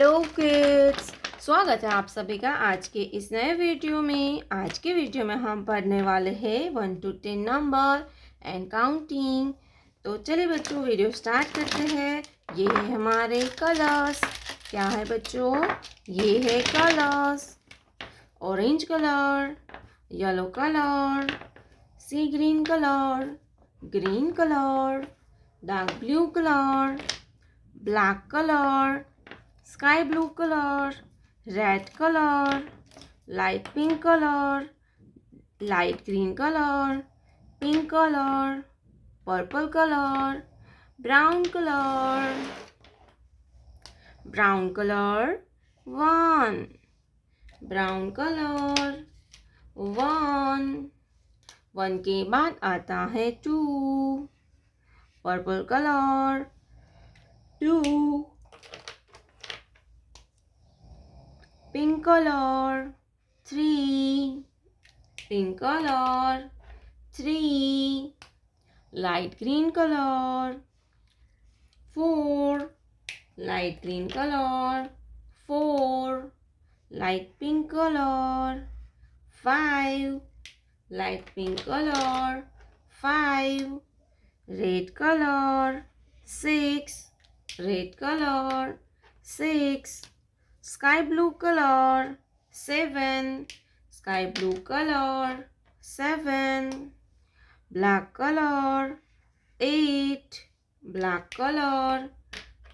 Hello kids, स्वागत है आप सभी का आज के इस नए वीडियो में। आज के वीडियो में हम पढ़ने वाले हैं 1 to 10 नंबर एंड काउंटिंग। तो चलिए बच्चों वीडियो स्टार्ट करते हैं। ये है हमारे कलर्स। क्या है बच्चों? ये है colours. Orange colour, yellow colour, sea green colour, green colour, dark blue colour, black colour, sky blue color, red color, light pink color, light green color, pink color, purple color, brown color, brown color 1, brown color 1, 1 के बाद आता है 2, purple color 2, pink color 3, pink color 3, light green color 4, light green color 4, light pink color 5, light pink color 5, red color 6, red color 6, sky blue color 7, sky blue color 7, black color 8, black color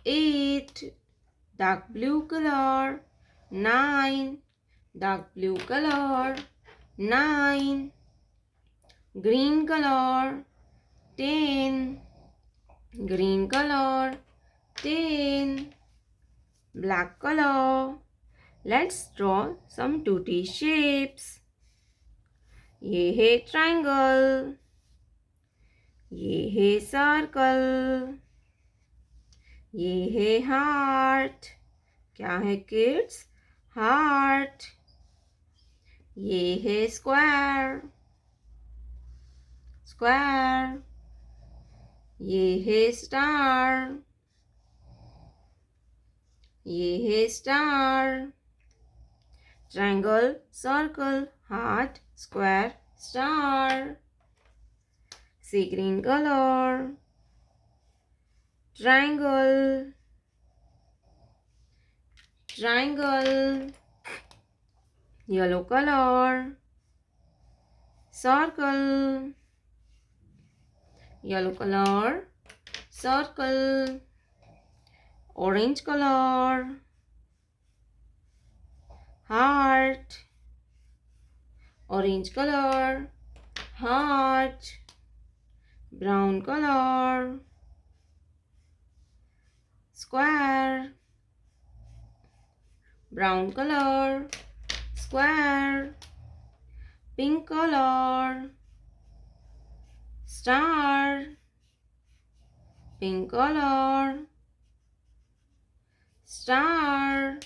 8, dark blue color 9, dark blue color 9, green color 10, green color 10, black color. Let's draw some 2D shapes. ये है triangle, ये है circle, ये है heart. क्या है kids? Heart. ये है square, square. ये है star, ये है star. Triangle, circle, heart, square, star. See green color, triangle, triangle. Yellow color, circle, yellow color, circle. Orange color, heart, orange color, heart, brown color, square, brown color, square, pink color, star, pink color, star.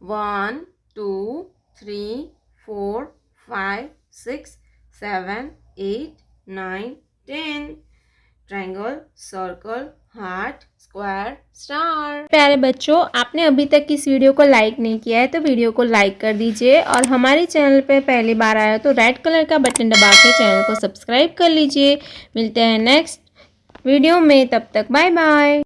1, 2, 3, 4, 5, 6, 7, 8, 9, 10. Triangle, circle, heart, square, star. प्यारे बच्चों, आपने अभी तक इस video को like नहीं किया है तो वीडियो को लाइक कर दीजिए और हमारे चैनल पे पहली बार आया तो रेड कलर का बटन दबा के चैनल को सब्सक्राइब कर लीजिए। मिलते हैं नेक्स्ट वीडियो में, तब तक बाय बाय।